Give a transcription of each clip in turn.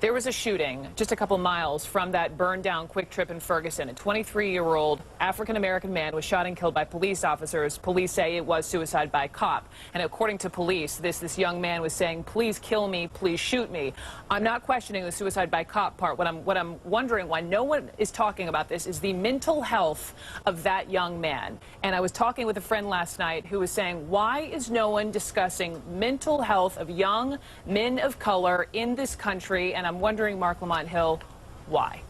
There was a shooting just a couple miles from that burned down Quick Trip in Ferguson. A 23-year-old African-American man was shot and killed by police officers. Police say it was suicide by cop. And according to police, this young man was saying, "Please kill me, please shoot me." I'm not questioning the suicide by cop part. What I'm wondering why no one is talking about this is the mental health of that young man. And I was talking with a friend last night who was saying, why is no one discussing mental health of young men of color in this country? And I'm wondering, Mark Lamont Hill, why?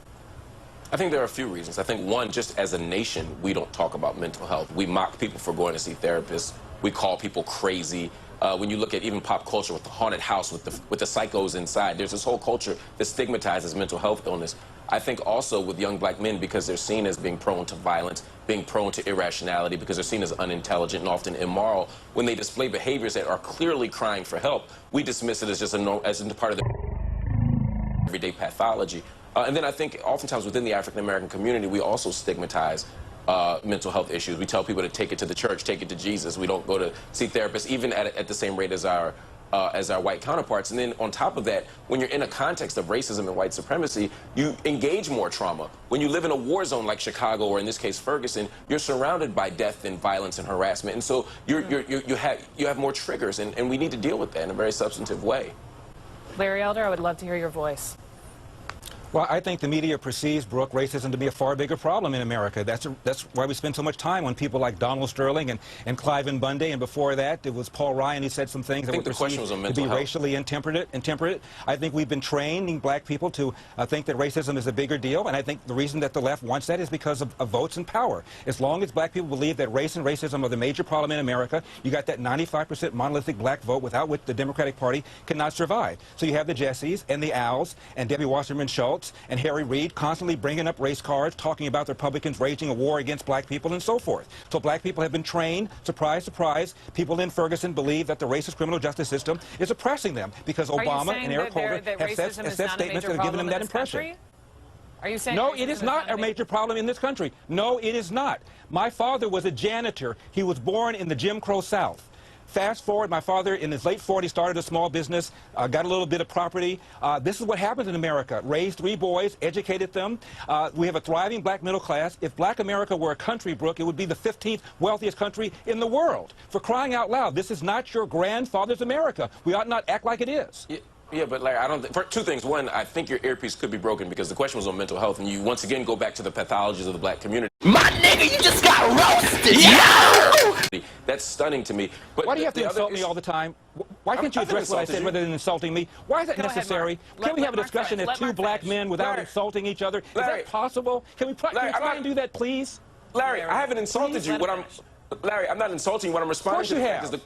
I think there are a few reasons. I think one, just as a nation, we don't talk about mental health. We mock people for going to see therapists. We call people crazy. When you look at even pop culture with the haunted house, with the psychos inside, there's this whole culture that stigmatizes mental health illness. I think also with young black men, because they're seen as being prone to violence, being prone to irrationality, because they're seen as unintelligent and often immoral, when they display behaviors that are clearly crying for help, we dismiss it as just as part of the everyday pathology. And then I think oftentimes within the African-American community, we also stigmatize mental health issues. We tell people to take it to the church, take it to Jesus. We don't go to see therapists even at the same rate as our white counterparts. And then on top of that, when you're in a context of racism and white supremacy, you engage more trauma. When you live in a war zone like Chicago, or in this case Ferguson, you're surrounded by death and violence and harassment. And so you have more triggers, and we need to deal with that in a very substantive way. Larry Elder, I would love to hear your voice. Well, I think the media perceives, Brooke, racism to be a far bigger problem in America. That's why we spend so much time on people like Donald Sterling and Cliven Bundy, and before that, it was Paul Ryan. He said some things that were perceived to be racially intemperate. I think we've been training black people to think that racism is a bigger deal, and I think the reason that the left wants that is because of votes and power. As long as black people believe that race and racism are the major problem in America, you got that 95% monolithic black vote without which the Democratic Party cannot survive. So you have the Jessies and the Als and Debbie Wasserman Schultz and Harry Reid constantly bringing up race cards, talking about the Republicans waging a war against black people and so forth. So black people have been trained, surprise, surprise, people in Ferguson believe that the racist criminal justice system is oppressing them because Obama and Eric Holder have said statements that have given them that impression. Are you saying no, it is not a major problem in this country. No, it is not. My father was a janitor. He was born in the Jim Crow South. Fast forward, my father in his late 40s started a small business, got a little bit of property. This is what happens in America. Raised 3 boys, educated them. We have a thriving black middle class. If black America were a country, Brooke, it would be the 15th wealthiest country in the world. For crying out loud, this is not your grandfather's America. We ought not act like it is. Yeah, but Larry, I don't think, for 2 things. One, I think your earpiece could be broken because the question was on mental health, and you once again go back to the pathologies of the black community. My nigga, you just got roasted, yo! That's stunning to me. But why do you have to insult me all the time? Why can't you address what I said rather than insulting me? Why is that necessary? Can we have a discussion as 2 black men without insulting each other? Is that possible? Can we try and do that, please? Larry, I haven't insulted you. Larry, I'm not insulting you. What I'm responding to is the...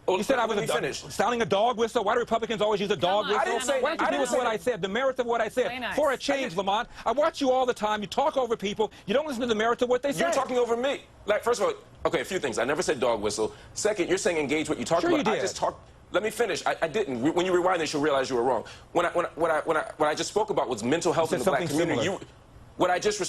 You said I was sounding a dog whistle. Why do Republicans always use a dog whistle? I didn't say, why don't you deal with what I said, the merits of what I said? Nice. For a change, Lamont, I watch you all the time. You talk over people. You don't listen to the merits of what they say. You're talking over me. Like, first of all, okay, a few things. I never said dog whistle. Second, you're saying engage what you talked about. You did. I just talked. Let me finish. I didn't. When you rewind this, you'll realize you were wrong. What I just spoke about was mental health in the black community. What I just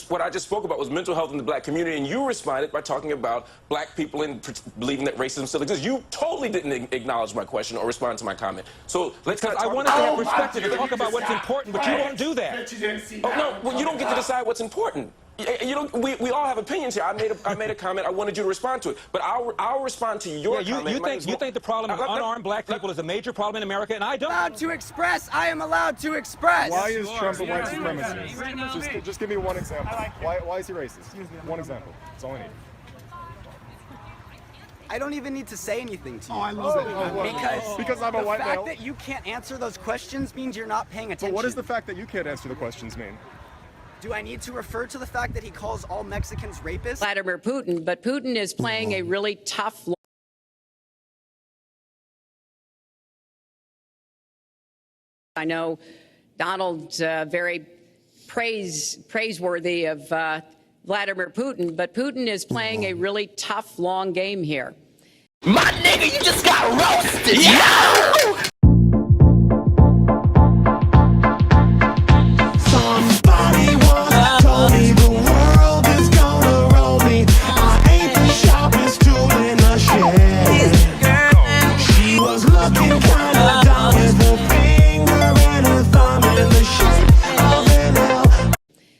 spoke about was mental health in the black community, and you responded by talking about black people and believing that racism still exists. You totally didn't acknowledge my question or respond to my comment. So let's kind of talk. I wanted to have respect to talk about what's important, but you won't do that. Oh no, well, you don't get to decide what's important. You don't. We all have opinions here. I made a comment. I wanted you to respond to it, but I'll respond to your comment. You think the problem of unarmed black people is a major problem in America, and I don't. Allowed to express. I am allowed to express. Why is Trump a white supremacist? Just give me one example. Why is he racist? One example. That's all I need. I don't even need to say anything to you. Oh, I love it. Because I'm a white male. The fact that you can't answer those questions means you're not paying attention. But what does the fact that you can't answer the questions mean? Do I need to refer to the fact that he calls all Mexicans rapists? Vladimir Putin, but Putin is playing a really tough. I know Donald's very praiseworthy of Vladimir Putin, but Putin is playing a really tough, long game here. My nigga, you just got roasted, yo!